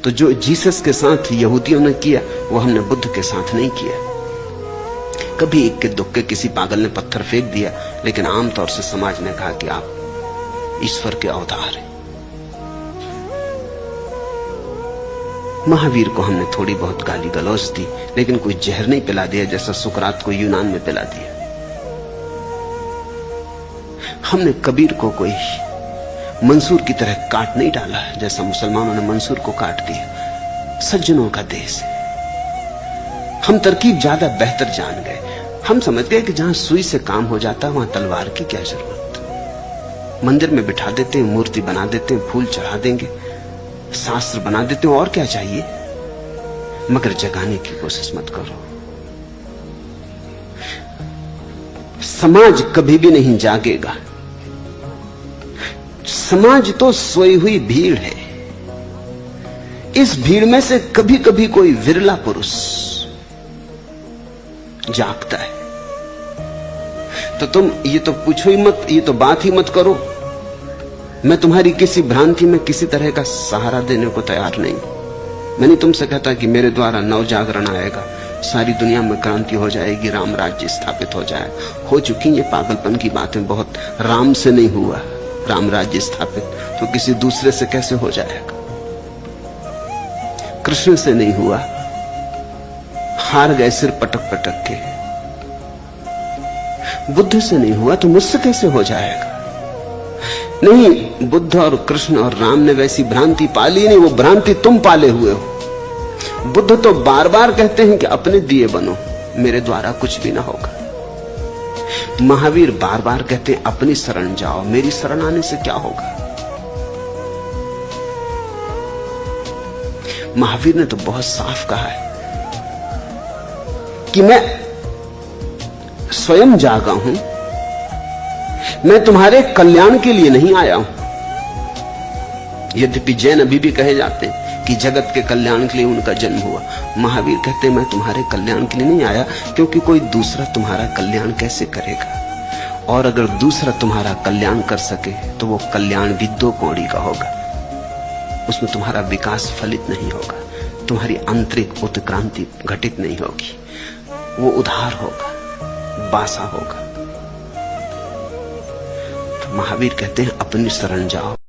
तो जो जीसस के साथ यहूदियों ने किया वो हमने बुद्ध के साथ नहीं किया। कभी इक्के दुक्के किसी पागल ने पत्थर फेंक दिया, लेकिन आमतौर से समाज ने कहा कि आप ईश्वर के अवतार हैं। महावीर को हमने थोड़ी बहुत गाली गलौज दी, लेकिन कोई जहर नहीं पिला दिया जैसा सुकरात को यूनान में पिला दिया। हमने कबीर को कोई मंसूर की तरह काट नहीं डाला जैसा मुसलमानों ने मंसूर को काट दिया। सज्जनों का देश है। हम तरकीब ज्यादा बेहतर जान गए। हम समझ गए कि जहां सुई से काम हो जाता है वहां तलवार की क्या जरूरत। मंदिर में बिठा देते हैं, मूर्ति बना देते हैं, फूल चढ़ा देंगे, शास्त्र बना देते हैं, और क्या चाहिए। मगर जगाने की कोशिश मत करो। समाज कभी भी नहीं जागेगा। समाज तो सोई हुई भीड़ है। इस भीड़ में से कभी कभी कोई विरला पुरुष जागता है। तो तुम ये तो पूछो ही मत, ये तो बात ही मत करो। मैं तुम्हारी किसी भ्रांति में किसी तरह का सहारा देने को तैयार नहीं। मैं नहीं तुमसे कहता कि मेरे द्वारा नव जागरण आएगा, सारी दुनिया में क्रांति हो जाएगी, राम राज्य स्थापित हो जाएगा। हो चुकी ये पागलपन की बातें बहुत। राम से नहीं हुआ राम राज्य स्थापित, तो किसी दूसरे से कैसे हो जाएगा। कृष्ण से नहीं हुआ, हार गए सिर पटक पटक के। बुद्ध से नहीं हुआ तो मुझसे कैसे हो जाएगा। नहीं, बुद्ध और कृष्ण और राम ने वैसी भ्रांति पाली नहीं, वो भ्रांति तुम पाले हुए हो। बुद्ध तो बार बार कहते हैं कि अपने दिए बनो, मेरे द्वारा कुछ भी ना होगा। महावीर बार बार कहते हैं अपनी शरण जाओ, मेरी शरण आने से क्या होगा। महावीर ने तो बहुत साफ कहा है कि मैं स्वयं जागा हूं, मैं तुम्हारे कल्याण के लिए नहीं आया हूं। यद्यपि जैन अभी भी कहे जाते हैं कि जगत के कल्याण के लिए उनका जन्म हुआ। महावीर कहते हैं मैं तुम्हारे कल्याण के लिए नहीं आया, क्योंकि कोई दूसरा तुम्हारा कल्याण कैसे करेगा। और अगर दूसरा तुम्हारा कल्याण कर सके तो वो कल्याण भी दो कौड़ी का होगा। उसमें तुम्हारा विकास फलित नहीं होगा, तुम्हारी आंतरिक उत्क्रांति घटित नहीं होगी, वो उधार होगा, बासा होगा। तो महावीर कहते हैं अपनी शरण जाओ।